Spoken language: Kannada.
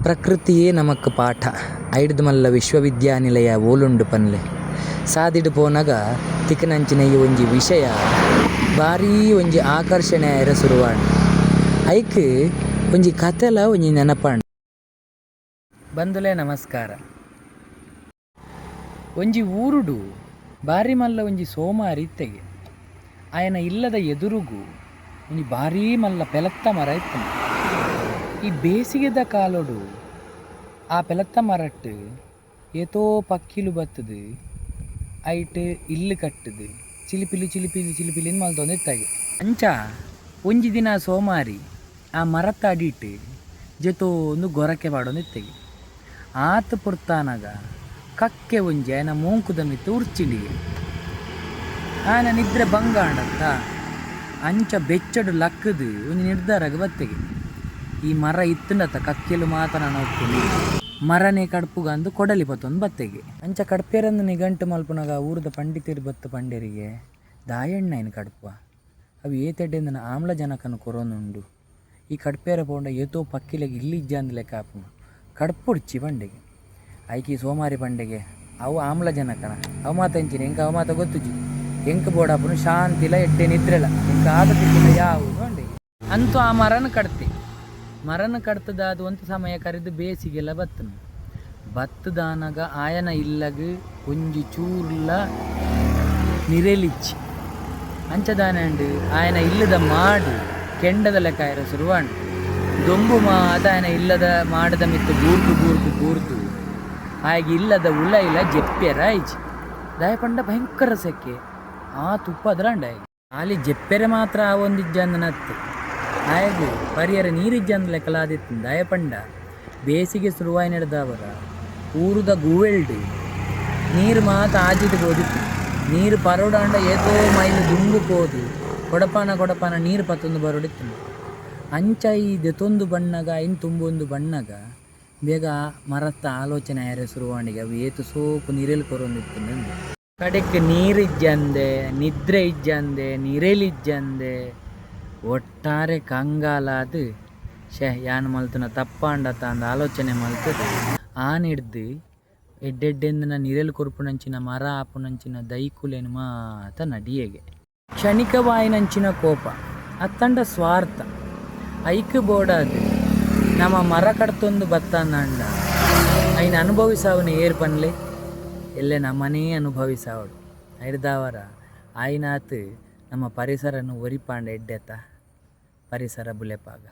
ಪ್ರಕೃತಿಯೇ ನಮಕ್ ಪಾಠ ಐಡ್ದು ಮಲ್ಲ ವಿಶ್ವವಿದ್ಯಾನಿಲಯ ಓಲುಂಡು ಪನ್ಲೆ ಸಾದಿಡ್ ಪೋನಗ ತಿಕ್ಕನಂಚಿನ ಈ ಒಂಜಿ ವಿಷಯ ಭಾರೀ ಒಂಜಿ ಆಕರ್ಷಣೆ ಆಯರ ಸುರುವಾಂಡ್ ಐಕ್ ಒಂಜಿ ಕತೆಲ ಒಂಜಿ ನೆನಪಾಂಡ್. ಬಂಧುಲೆ ನಮಸ್ಕಾರ. ಒಂಜಿ ಊರುಡು ಬಾರಿ ಮಲ್ಲ ಒಂಜಿ ಸೋಮಾರಿ ಇತ್ತೆಗೆ ಆಯನ ಇಲ್ಲದ ಎದುರುಗು ಒಂಜಿ ಭಾರೀ ಮಲ್ಲ ಪೆಲತ್ತ ಮರ ಇತ್ತು. ಈ ಬೇಸಿಗೆದ ಕಾಲೊಡು ಆ ಪೆಲತ್ತ ಮರಟ್ ಏತೋ ಪಕ್ಕಿಲು ಬತ್ತದು ಐಟ್ ಇಲ್ಲು ಕಟ್ಟದು ಚಿಲಿಪಿಲಿ ಚಿಲಿಪಿಲಿ ಚಿಲಿಪಿಲಿಂದ ಮಲ್ತೊಂದಿತ್ತಾಗೆ. ಅಂಚ ಒಂಜಿ ದಿನ ಸೋಮಾರಿ ಆ ಮರತ್ತ ಅಡಿಟ್ ಜೊತೊಂದು ಗೊರಕೆ ಪಾಡೊಂದಿತ್ತೆಗೆ. ಆತ ಪುರ್ತಾನಾಗ ಕಕ್ಕೆ ಒಂಜಿ ಆಯನ ಮೋಂಕುದ ಮಿತ್ತು ಉರ್ಚಿಂಡಿಗೆ ಆಯನ ನಿದ್ರೆ ಬಂಗಾಂಡತ್ತ ಅಂಚ ಬೆಚ್ಚಡು ಲಕ್ಕದು ಒಂಜಿ ನಿರ್ಧಾರಗ ಬತ್ತೆಗೆ. ಈ ಮರ ಇತ್ತಂಡತ್ತ ಕಕ್ಕೆಲು ಮಾತನ ನೋಡ್ತೀನಿ ಮರನೇ ಕಡ್ಪುಗ ಅಂದು ಕೊಡಲಿ ಬತ್ತೊಂದು ಬತ್ತೆಗೆ. ಅಂಚ ಕಡ್ಪೇರಂದು ನಿಘಂಟು ಮಲ್ಪುನಾಗ ಊರದ ಪಂಡಿತರು ಬತ್ತು ಪಂಡೇರಿಗೆ ದಾಯಣ್ಣಯ್ಯನ ಕಡ್ಪ ಅವು ಏತೆಡ್ಡೆಂದನ ಆಮ್ಲಜನಕನು ಕೊರೋನುಂಡು ಈ ಕಡ್ಪೇರ ಪೋಂಡ ಏತೋ ಪಕ್ಕಿಲೆಗೆ ಇಲ್ಲಿಜ್ಜಂದು ಲೆಕ್ಕ ಹಾಪು ಕಡ್ಪುಡ್ಚಿ ಪಂಡೆಗೆ ಐಕಿ ಸೋಮಾರಿ ಪಂಡೆಗೆ ಅವು ಆಮ್ಲಜನಕನ ಅವು ಮಾತಂಚಿನ ಎಂಕ ಅವು ಮಾತ ಗೊತ್ತುಜಿ ಎಂಕ ಬೋಡಾಪನು ಶಾಂತಿಲ ಎಡ್ಡೆ ನಿದ್ರೆಲ್ಲ ಎಂಕ ಆದತಿಲ್ಲ ಯಾವುದು ಪಂಡೆಗೆ ಅಂತೂ ಆ ಮರನ ಕಡ್ತೆ. ಮರನ ಕಡ್ತದಾದ ಒಂದು ಸಮಯ ಕರೆದು ಬೇಸಿಗೆಲ್ಲ ಬತ್ತದಾನಾಗ ಆಯನ ಇಲ್ಲಗ ಒಂಜಿ ಚೂರ್ಲ ನಿರೆಲಿಚ್ಚಿ ಅಂಚದಾನಂಡು ಆಯನ ಇಲ್ಲದ ಮಾಡು ಕೆಂಡದ ಲೆಕ್ಕ ಆಯ್ರ ಸುರುವಾಂಡು ದೊಂಬು ಮಾತ ಆಯನ ಇಲ್ಲದ ಮಾಡದ ಮಿತ್ತು ಗೂರ್ತು ಆಯ್ಗೆ ಇಲ್ಲದ ಉಳ್ಳ ಇಲ್ಲ ಜೆಪ್ಪೆರ ಆಯ್ಚಿ ದಾಯಪಂಡ ಭಯಂಕರ ಸೆಕೆ ಆ ತುಪ್ಪ ಅದ್ರಂಡ ಅಲ್ಲಿ ಜೆಪ್ಪೆರೆ ಮಾತ್ರ ಆ ಒಂದಿಜ್ಜಂದನತ್ತು ಆಯ್ದು ಪರಿಯರ ನೀರಿಜ್ಜಂದು ಲೆಕ್ಕಲಾದಿತ್ತು ದಯಪಂಡ ಬೇಸಿಗೆ ಶುರುವಾಯಿ ನಡೆದವರ ಊರುದ ಗೂವೆಲ್ಡು ನೀರು ಮಾತ ಆಜಿಟ್ಟು ಹೋದಿತ್ತು. ನೀರು ಪರೋಡಾಂಡ ಏತೋ ಮೈಲು ದುಂಬು ಹೋದು ಕೊಡಪಾನ ನೀರು ಪತ್ತೊಂದು ಬರೋಡಿತ್ತು. ಅಂಚ ಈ ದೆತೊಂದು ಬಣ್ಣಗ ಇನ್ನು ತುಂಬೊಂದು ಬಣ್ಣಗ ಬೇಗ ಮರತ್ತ ಆಲೋಚನೆ ಯಾರೇ ಶುರುವಾಣಿಗೆ ಅವು ಏತು ಸೋಪು ನೀರೆಲ್ಲಿ ಕೊರೊಂದಿತ್ತು ನಂದು ಕಡೆಗೆ ನೀರಿಜ್ಜಂದೆ ನಿದ್ರೆ ಇಜ್ಜಂದೆ ನೀರೆಲಿಜ್ಜಂದೆ ಒಟ್ಟಾರೆ ಕಂಗಾಲಾದು ಯಾನ್ ಮಲ್ತನ ತಪ್ಪಾಂಡತ ಅಂದ ಆಲೋಚನೆ ಮಲ್ತದೆ ಆನಿಡ್ದು ಎಡ್ಡೆಡ್ಡೆಂದನ ನಿರೆಲು ಕೊರ್ಪುನಂಚಿನ ಮರ ಆಪುನಂಚಿನ ದೈಕುಲೇನು ಮಾತ ನಡಿಯೆಗೆ ಕ್ಷಣಿಕವಾಯಿನಂಚಿನ ಕೋಪ ಅತ್ತಂಡ ಸ್ವಾರ್ಥ ಐಕ್ ಬೋಡಾದು ನಮ್ಮ ಮರ ಕಡ್ತೊಂದು ಬತ್ತಾನಂಡ ಐನ ಅನುಭವಿಸಾವನು ಏರ್ ಪನ್ಲೆ ಎಲ್ಲೇ ನಮ್ಮನೇ ಅನುಭವಿಸಾವಡು ಹಿಡ್ದವರ ಆಯ್ನಾತ್ ನಮ್ಮ ಪರಿಸರನು ಒರಿಪಾಂಡ ಎಡ್ಡೆತ್ತ ಪರಿಸರ ಬುಲೆಪಾಗ.